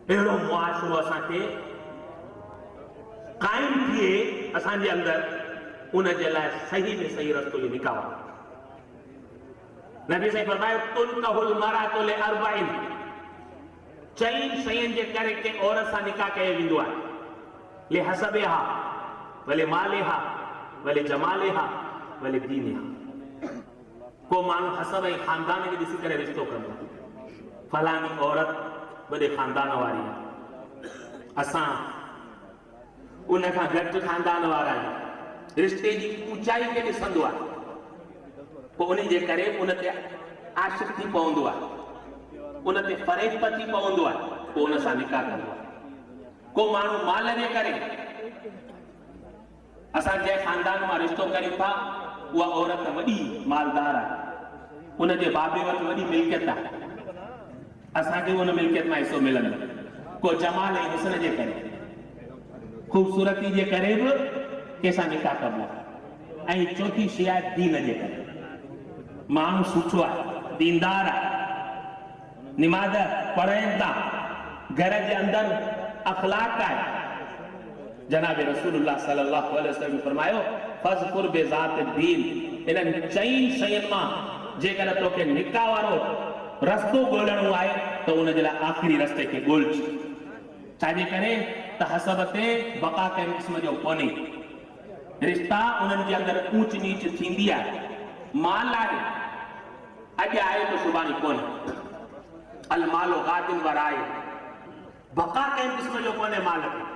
अहिड़ो मुआशरो असांखे काइम थिए असांजे अंदर, उन जे लाइ सही में सही रस्तो इहो निकाह आहे। नबी साईं फरमायो तुनकहुल मरातु लिअरबइन, चई शयुनि जे करे के औरत सां निकाह कयो वेंदो आहे। लिहसबिहा वले मालिहा वले जमालिहा वले दीनिहा। को माण्हू हसब ऐं खानदान खे ॾिसी करे रिश्तो कंदो आहे, फलानी औरत वॾे खानदान वारी आहे, असां उन खां घटि खानदान वारा आहियूं। रिश्ते जी ऊचाई खे ॾिसंदो आहे, पोइ उन जे करे उन ते आशिक़ थी पवंदो आहे, उन ते फ़रेब थी पवंदो आहे, पोइ उन सां निकाह कंदो आहे। को माण्हू माल जे करे, असां जंहिं खानदान मां रिश्तो करियूं था उहा औरत वॾी मालदार आहे, उन जे बाबे वटि वॾी मिल्कियत आहे, असांखे उन मिल्कियत मां हिसो मिलंदो। को जमाल ऐं हुस्न जे करे, ख़ूबसूरती जे करे बि कंहिंसां निकाह कबो आहे। ऐं चौथी शइ आहे दीन जे करे, माण्हू सुठो आहे, दीनदार आहे, निमाज़ पढ़नि था, घर जे अंदरि अख़लाक आहे। जनाब रसूलुल्लाह सल्लल्लाहु अलैहि वसल्लम फरमायो फज़कुर बिज़ात दीन, इन्हनि चई शयुनि मां जेकर तोखे निकाह वारो रस्तो ॻोल्हणो आहे त उन जे लाइ आख़िरी रस्ते खे ॻोल्ह। छाजे करे त हसब ते बका कंहिं क़िस्म जो कोन्हे, रिश्ता उन्हनि जे अंदरि ऊच नीच थींदी आहे, माल आहे, अॼु आहे त सुभाणे कोन्हे, अल मालो गादिन वराए, बका कंहिं क़िस्म जो कोन्हे माल खे।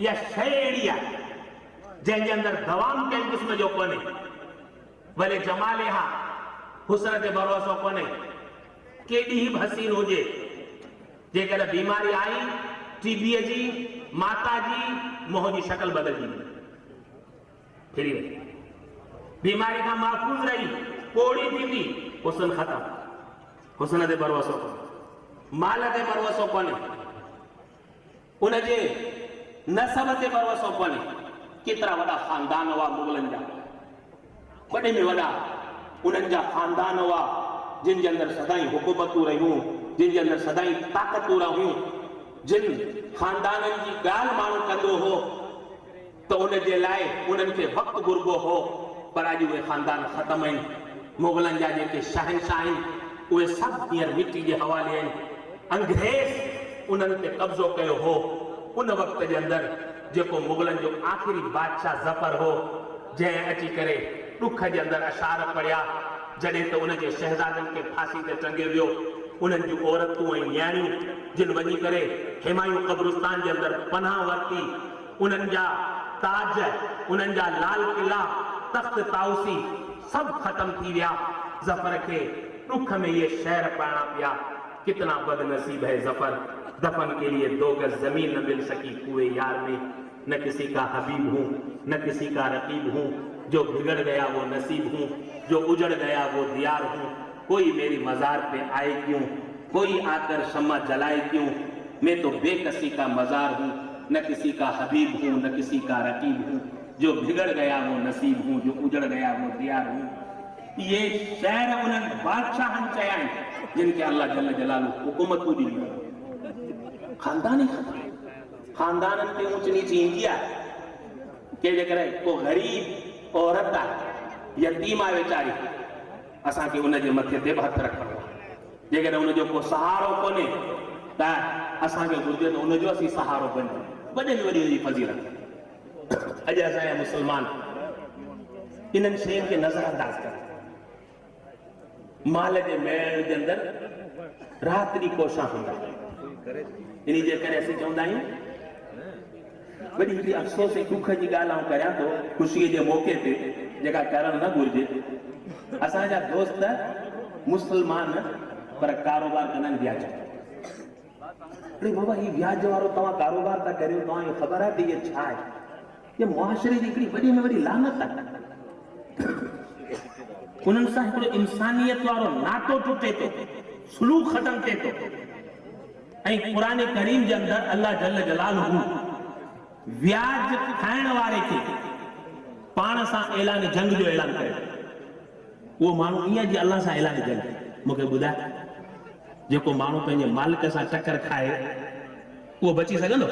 इहा शइ अहिड़ी आहे जंहिंजे अंदरि दवाम कंहिं क़िस्म जो कोन्हे, भले जमाले हा हुस्न ते भरोसो कोन्हे, केॾी बि हसीन हुजे, जेकर बीमारी आई टीबीअ जी, माता जी, मुंहं जी शक्ल बदिलजी फिरी वई, बीमारी खां महफ़ूज़ रही, कोड़ी थींदी, हुस्न ख़तम, हुस्न ते भरोसो कोन्हे, माल ते भरोसो कोन्हे, उनजे नसब ते भरोसो कोन्हे। केतिरा वॾा ख़ानदान हुआ मुग़लनि जा, वॾे में वॾा उन्हनि जा ख़ानदान हुआ जिन जे अंदरि सदाई हुकूमतूं रहियूं, जिन जे अंदरि सदाई ताक़तूं रहियूं। जिन ख़ानदाननि जी ॻाल्हि माण्हू कंदो हो त उन जे लाइ उन्हनि खे वक़्तु घुरिबो हो, पर अॼु उहे ख़ानदान ख़तमु आहिनि। मुग़लनि जा जेके शहनशाह आहिनि उहे सभु हींअर मिटी जे हवाले आहिनि। अंग्रेज़ उन्हनि ते कब्ज़ो कयो हो। उन वक़्त जे अंदरि जेको मुग़लनि जो आख़िरी बादशाह ज़फ़र हो, जंहिं अची करे ॾुख जे अंदरि अशार पढ़िया, जॾहिं त उन जे शहज़ादनि खे फांसी ते टंगे वियो, उन्हनि जूं औरतूं ऐं न्याणियूं जिन वञी करे हिमायूं क़ब्रिस्तान जे अंदरि पनाह वरिती, उन्हनि जा ताज, उन्हनि जा लाल किला, तख़्त ताउसी सभु ख़तम थी विया। ज़फ़र खे ॾुख में ये शहर पढ़ना पिया, कितना बदनसीब है ज़फ़र, दफन के लिए 2 गज जमीन न मिल सकी कुए यार में, न किसी का हबीब हूँ न किसी का रकीब हूँ, जो बिगड़ गया वो नसीब हूँ, जो उजड़ गया वो दियार हूँ, कोई मेरी मज़ार पे आए क्यों, कोई आकर शम्मा जलाए क्यों, मैं तो बेकसी का मज़ार हूँ, न किसी का हबीब हूँ न किसी का रकीब हूँ, जो बिगड़ गया वो नसीब हूँ, जो उजड़ गया वो दियार हूँ। ये शहर उन्हनि बादशाहनि चया आहिनि जिन खे अल्लाह जल्ल जलालू हुकूमतूं ॾिनियूं। खानदान ई ख़तमु, खानदाननि ते ऊच नीच ईंदी आहे। के जेकर को ग़रीब औरत आहे, यतीम आहे वीचारी, असांखे उनजे मथे ते बि हथु रखणो आहे। जेकर उनजो को सहारो कोन्हे त असांखे घुरिजे त उनजो असीं सहारो बणियूं। वॾे में वॾी हुनजी फज़ीलत। अॼु असांजा मुस्लमान इन्हनि शयुनि खे नज़रअंदाज़ कनि। माल जे मेड़ जे अंदरि राति ॾींहुं कोशिशा हूंदा, इन जे करे असीं चवंदा आहियूं, वॾी हिकिड़ी अफ़सोस ऐं ॾुख जी ॻाल्हि आउं करियां थो ख़ुशीअ जे मौक़े ते, जेका करणु न घुरिजे। असांजा दोस्त मुस्लमान पर कारोबार कंदा आहिनि व्याज। अरे बाबा, हीउ व्याज वारो तव्हां कारोबार था करियो, तव्हांखे ख़बर आहे त इहा छा आहे? इहा मुआशरे जी हिकिड़ी वॾी में वॾी लानत आहे। उन्हनि सां हिकिड़ो इंसानियत वारो नातो टुटे थो, सुलूक ख़तम थिए थो। ऐं क़ुरान करीम जे अंदरि अल्लाह जल्ल जलालहू व्याज खाइण वारे खे पाण सां ऐलान जंग जो ऐलान करे। उहो माण्हू ईअं जी अल्लाह सां ऐलान जंग। मूंखे ॿुधाए, जेको माण्हू पंहिंजे मालिक सां टकर खाए वो बची सघंदो?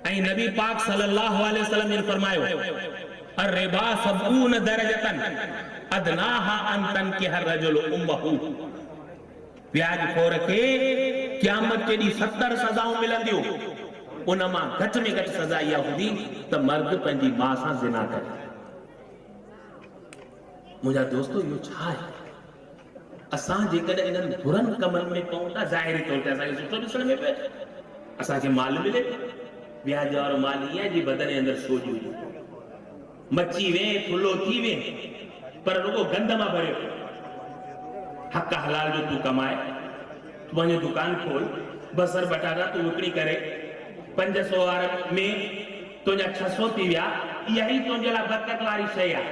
ऐं नबी पाक सल्लल्लाहु अलैहि वसल्लम ने फरमायो अर्रिबा सबून दरजतन अदनाहा अन तनकिह रजुल उम्महु। ब्याज खोर के क़यामत के ॾींहुं 70 सज़ाऊं मिलंदियूं, उन मां घटि में घटि सज़ा इहा हूंदी त मर्द पंहिंजी मां सां ज़िना करे। मुंहिंजा दोस्तो, इहो छा आहे? असां जेकॾहिं इन्हनि बुरनि कमनि में पऊं था, ज़ाहिरी तौर ते असांखे सुठो ॾिसण में पियो अचे, असांखे माल मिले, ब्याज वारो माल ईअं आहे जी बदन जे अंदरि सोज हुजे, मची वे थुल्हो थी वे, पर रुगो गंद मां भरियो। हक़ हलाल जो तूं कमाए, तूं पंहिंजो दुकान खोल, बसर बटाटा तूं विकिणी करे 500 वारे में तुंहिंजा 600 थी विया, इहा ई तुंहिंजे लाइ बरकत वारी शइ आहे।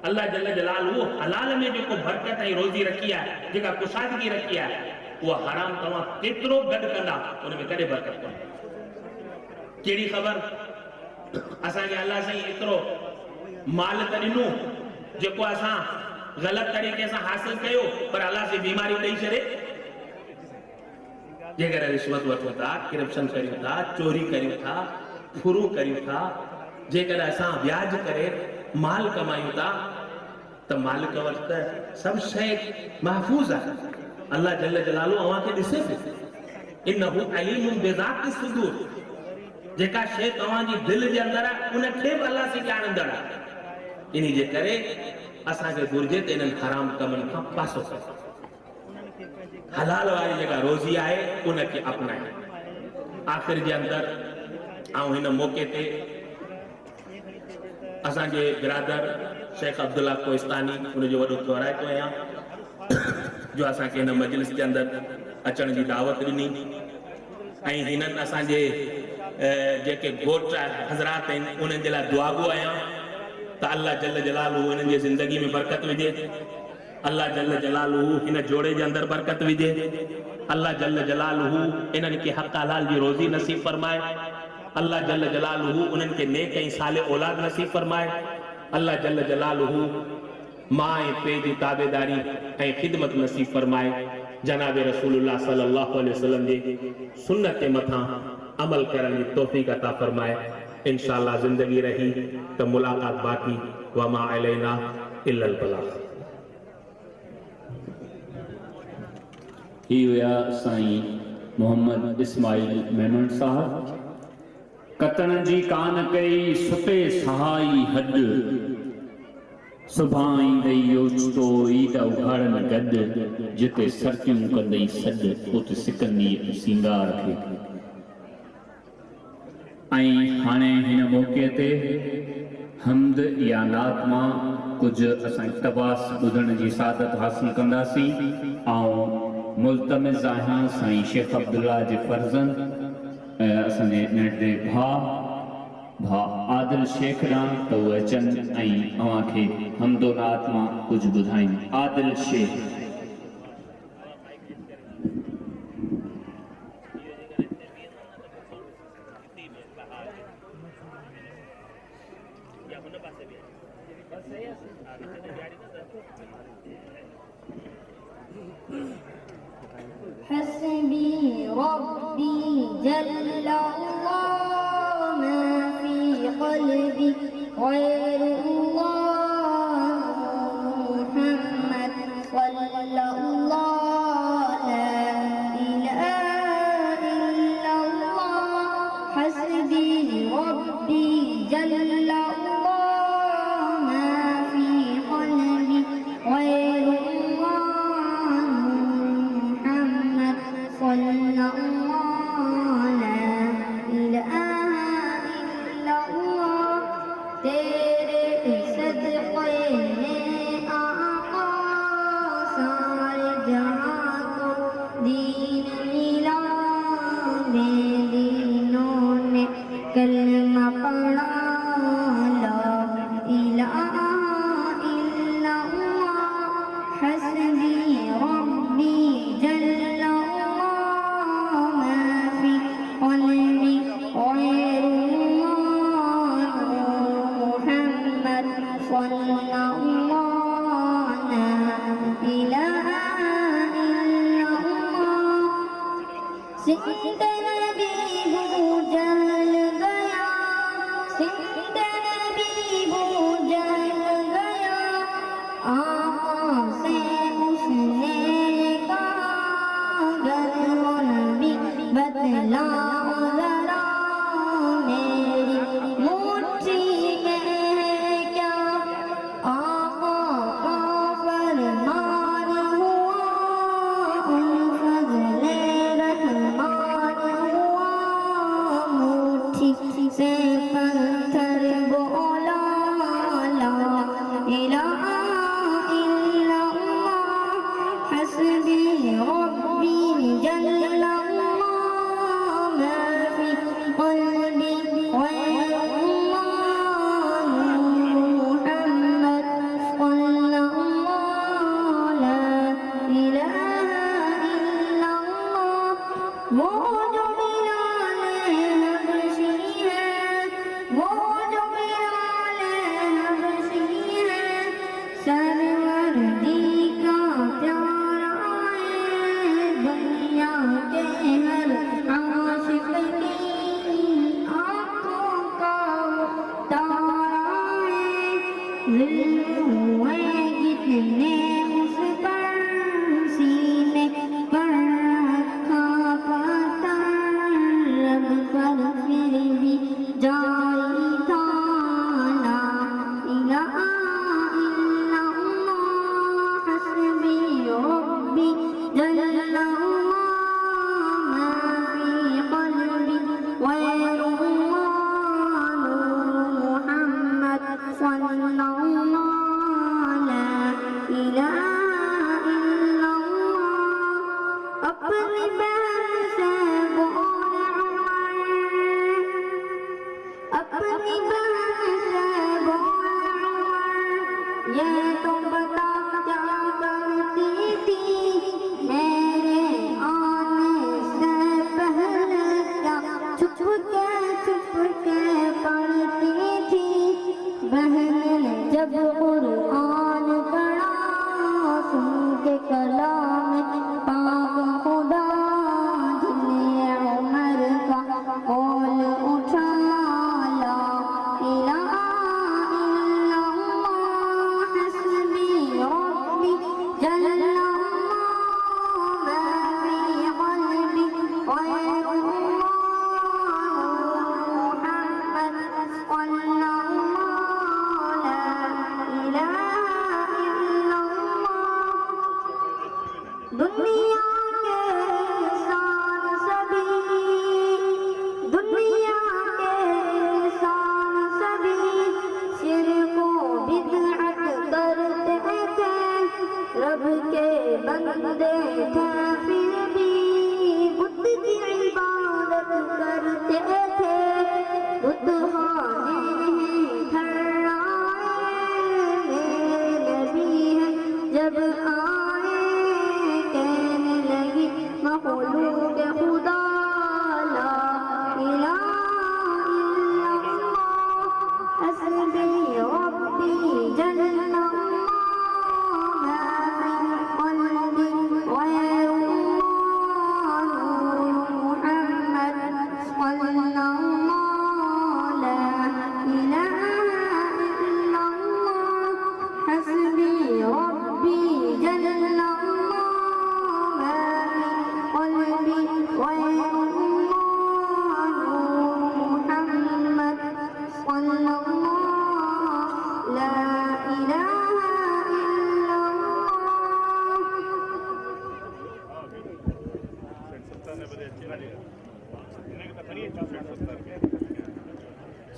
अल्लाह जल जलालहू हलाल में जेको बरकत ऐं रोज़ी रखी आहे, जेका कुशादगी रखी आहे, उहा हराम तव्हां केतिरो गॾु कंदा उन में कॾहिं बरकत कोन्हे। कहिड़ी ख़बर असांखे अल्लाह साईं एतिरो माल त ॾिनो जेको असां ग़लति तरीक़े सां हासिल कयो, पर अल्लाह से बीमारी ॾेई छॾे। जेकर रिश्वत वठूं था, करप्शन करियूं था, चोरी करियूं था, फुरू करियूं था, जेकर असां ब्याज करे माल कमायूं था, त मालिक वटि त सभु शइ महफ़ूज़ आहे। अल्लाह जल जलालहू अव्हांखे ॾिसे पियो, इन्नहू अलीमुन बिज़ाति सुदूर। जेका शइ तव्हांजी दिलि जे अंदरि आहे, उनखे बि अल्लाह से ॼाणंदड़ आहे। इन जे करे असांखे घुर्जे त इन्हनि हराम कमनि खां पासो कयो, हलाल वारी जेका रोज़ी आहे उनखे अपनाए। आख़िर जे अंदरि ऐं हिन मौक़े ते असांजे बिरादर शेख अब्दुल्ला कोहिस्तानी, उनजो वॾो थोराइतो आहियां, जो असांखे हिन मजलिस जे अंदरि अचण जी दावत ॾिनी। ऐं हिननि असांजे जेके घोट हज़रात आहिनि उन्हनि जे लाइ दुआगो आहियां त अल्लाह जल जलालहू हिननि जी ज़िंदगी में बरकत विझे, अल्लाह जल जलालहू हिन जोड़े जे अंदरि बरकत विझे, अल्लाह जल जलालहू इन्हनि खे हक़ हलाल जी रोज़ी नसीब फरमाए, अल्लाह जल जलालहू उन्हनि खे नेक ऐं साले औलाद नसीब फरमाए, अल्लाह जल जलालहू मां ऐं पीउ जी ताबेदारी ऐं ख़िदमत नसीब फरमाए, जनाब रसूलुल्लाह सल्लल्लाहु अलैहि वसल्लम जी सुन्नत जे मथां अमल करण जी तौफ़ीक़ अता फरमाए। इंशाअल्लाह ज़िंदगी रही त मुलाक़ात बाक़ी, वमा अलैना इल्लल बलाग। ही हुया साईं मोहम्मद इस्माइल मेमन साहब। कतण जी कान कई सुते सहाई हद, सुभाई ईंदई योचतो ईद उघाड़न गद, जिते सरकियूं कंदई सॾ उते सिकंदी सिंगार खे। ऐं हाणे हिन मौक़े ते हमद या नात मां कुझु असां इक़्तिबास ॿुधण जी सादत हासिल कंदासीं। ऐं मुल्तमिज़ आहियां साईं शेख अब्दुल्ला जे फर्ज़ंद असांजे नंढे भाउ आदिल शेख ॾांहुं त उहे अचनि ऐं अव्हांखे हमदो नात मां कुझु ॿुधाइनि। आदिल शेख। हस्बी रब्बी जल्लल्लाहु मा फी क़ल्बी गैरुल्लाह मुहम्मद सल्लल्लाहु ला इलाहा इल्लल्लाह। हस्बी रब्बी जल्लल्लाहु मा फी क़ल्बी गैरुल्लाह तेरे सिंध नबी भूजल गया, सिंध नबी भूजल गया, आँखों से उसने कहा गर वो नबी बतलाओ जरा मेरी मुट्ठी में है क्या, आँखों का फरमान हुआ उन फज़ले रहमान हुआ, मुट्ठी से पत्थर बोला ला इलाहा इल्लल्लाह हस्बी रब्बी जल्लल्लाह मा फी क़ल्बी गैरुल्लाह मुहम्मद सल्लल्लाहु ला इलाहा इल्लल्लाह। वो जो बिलाल हबशी है, वो जो बिलाल हबशी है, सरवरदी का प्यारा है, दुनिया के हर आशिक की आँखों का वो तारा है, दिल हुए कितने उस पर सीने पर रखा पता, रब पर फिर भी जारी था ला इलाहा इल्लल्लाह हस्बी रब्बी जल्लल्लाह मा फी क़ल्बी गैरुल्लाह मुहम्मद सल्लल्लाहु ला इलाहा इल्लल्लाह। अपनी बहन से बोल उमर, अपनी बहन से बोल उमर, ये तो बता क्या करती थी मेरे आने से पहले, क्या छुप के पढ़ती थी। बहन ने जब कुरान पढ़ा सुन के कलाम पाक खुदा, दिल उमर का बोल उठा ला इलाहा इल्लल्लाह हस्बी रब्बी जल्लल्लाह मा फी क़ल्बी गैरुल्लाह मुहम्मद सल्लल्लाहु ला इलाहा इल्लल्लाह। दुनिया के इंसान सभी, दुनिया के इंसान सभी शिर्क को बिदअत करते थे, रब के बंदे थे फिर भी बुत की इबादत करते थे, बुत खाने नहीं ठहराए मेरे नबी है जब आए, कहने लगी मखलूक खुदा ला इलाहा इल्लल्लाह हस्बी रब्बी जल्लल्लाह मा फी क़ल्बी गैरुल्लाह मुहम्मद सल्लल्लाहु ला इलाहा इल्लल्लाह हस्बी रब्बी जल्लल्लाह मा फी क़ल्बी गैरुल्लाह मुहम्मद सल्लल्लाहु ला इलाहा इल्लल्लाह।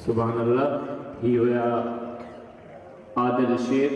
सुभान अल्लाह। ही हुआ आदिल शेर।